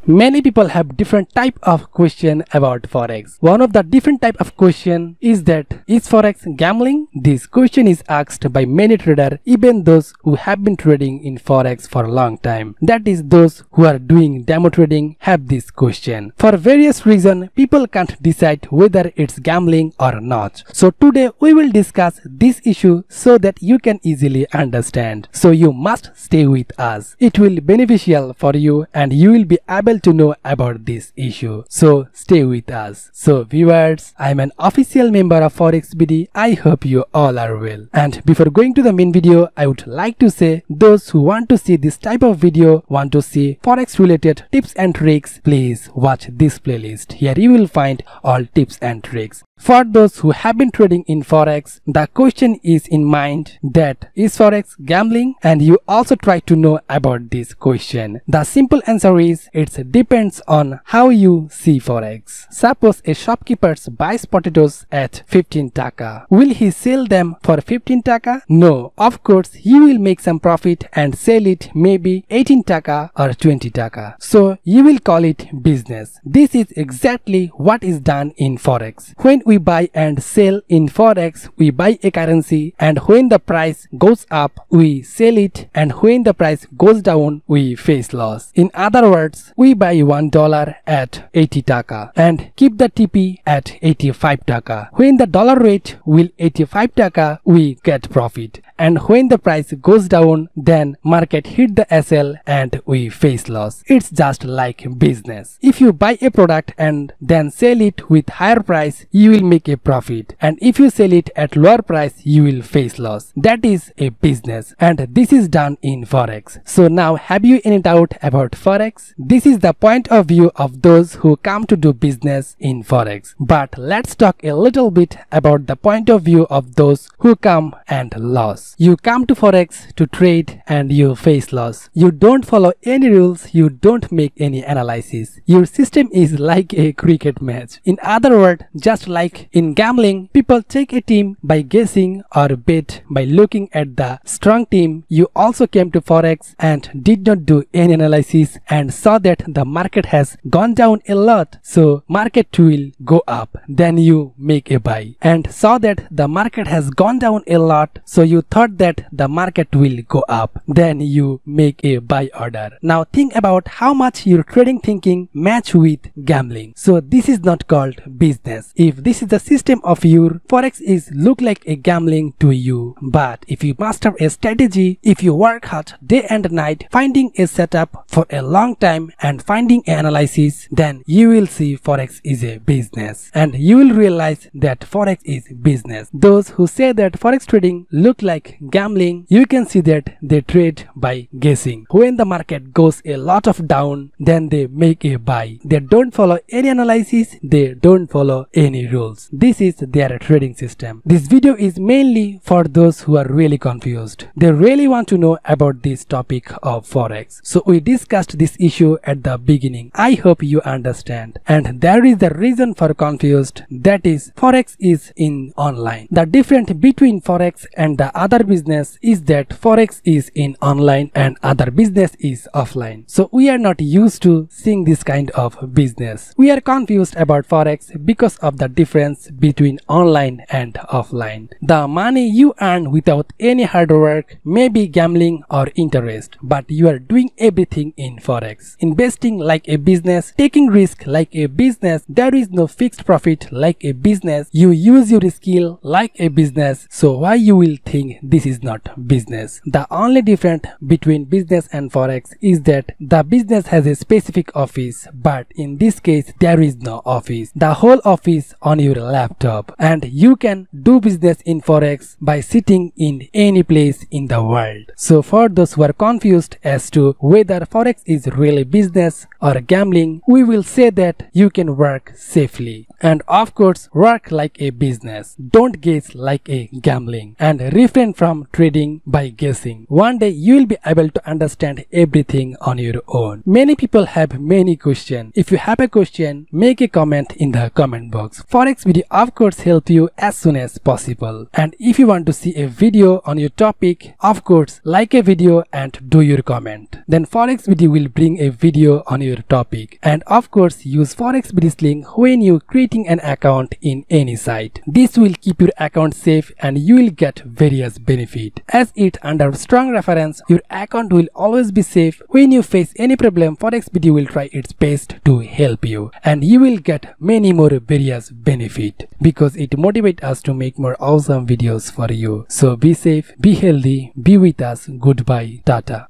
Many people have different type of question about Forex. One of the different type of question is that, is Forex gambling? This question is asked by many traders, even those who have been trading in Forex for a long time. That is, those who are doing demo trading have this question. For various reasons, people can't decide whether it's gambling or not. So today we will discuss this issue so that you can easily understand. So you must stay with us. It will be beneficial for you and you will be able to know about this issue. So stay with us. So viewers, I am an official member of FOREX BD. I hope you all are well. And before going to the main video, I would like to say, those who want to see this type of video, want to see Forex related tips and tricks, please watch this playlist. Here you will find all tips and tricks. For those who have been trading in Forex, the question is in mind that, is Forex gambling? And you also try to know about this question. The simple answer is, it depends on how you see Forex. Suppose a shopkeeper buys potatoes at 15 taka. Will he sell them for 15 taka? No, of course he will make some profit and sell it maybe 18 taka or 20 taka. So you will call it business. This is exactly what is done in Forex. When we buy and sell in Forex, we buy a currency, and when the price goes up, we sell it, and when the price goes down, we face loss. In other words, we buy $1 at 80 taka and keep the TP at 85 taka. When the dollar rate will 85 taka, we get profit. And when the price goes down, then market hit the SL and we face loss. It's just like business. If you buy a product and then sell it with higher price, you will make a profit. And if you sell it at lower price, you will face loss. That is a business. And this is done in Forex. So now, have you any doubt about Forex? This is the point of view of those who come to do business in Forex. But let's talk a little bit about the point of view of those who come and lose. You come to Forex to trade and you face loss. You don't follow any rules, you don't make any analysis. Your system is like a cricket match. In other words, just like in gambling, people take a team by guessing or bet by looking at the strong team. You also came to Forex and did not do any analysis and saw that the market has gone down a lot, so market will go up. Then you make a buy and saw that the market has gone down a lot, so you thought that the market will go up. Then you make a buy order. Now think about how much your trading thinking match with gambling. So this is not called business. If this is the system of your Forex, is look like a gambling to you. But if you master a strategy, if you work hard day and night finding a setup for a long time and finding an analysis, then you will see Forex is a business and you will realize that Forex is business. Those who say that Forex trading look like gambling, you can see that they trade by guessing. When the market goes a lot of down, then they make a buy. They don't follow any analysis, they don't follow any rules. This is their trading system. This video is mainly for those who are really confused. They really want to know about this topic of Forex. So we discussed this issue at the beginning. I hope you understand. And there is the reason for confused, that is Forex is in online. The difference between Forex and the other business is that Forex is in online and other business is offline. So we are not used to seeing this kind of business. We are confused about Forex because of the difference between online and offline. The money you earn without any hard work may be gambling or interest, but you are doing everything in Forex. Investing like a business, taking risk like a business. There is no fixed profit like a business. You use your skill like a business. So why you will think this is not business? The only difference between business and Forex is that the business has a specific office, but in this case there is no office. The whole office on your laptop, and you can do business in Forex by sitting in any place in the world. So for those who are confused as to whether Forex is really business or gambling, we will say that you can work safely and of course work like a business. Don't guess like a gambling and refrain from trading by guessing. One day you will be able to understand everything on your own. Many people have many questions. If you have a question, make a comment in the comment box. FOREX video of course help you as soon as possible. And if you want to see a video on your topic, of course like a video and do your comment. Then FOREX video will bring a video video on your topic. And of course, use FOREX BD's link when you creating an account in any site. This will keep your account safe and you will get various benefit. As it under strong reference, your account will always be safe. When you face any problem, FOREX BD will try its best to help you, and you will get many more various benefit because it motivates us to make more awesome videos for you. So be safe, be healthy, be with us. Goodbye, Tata.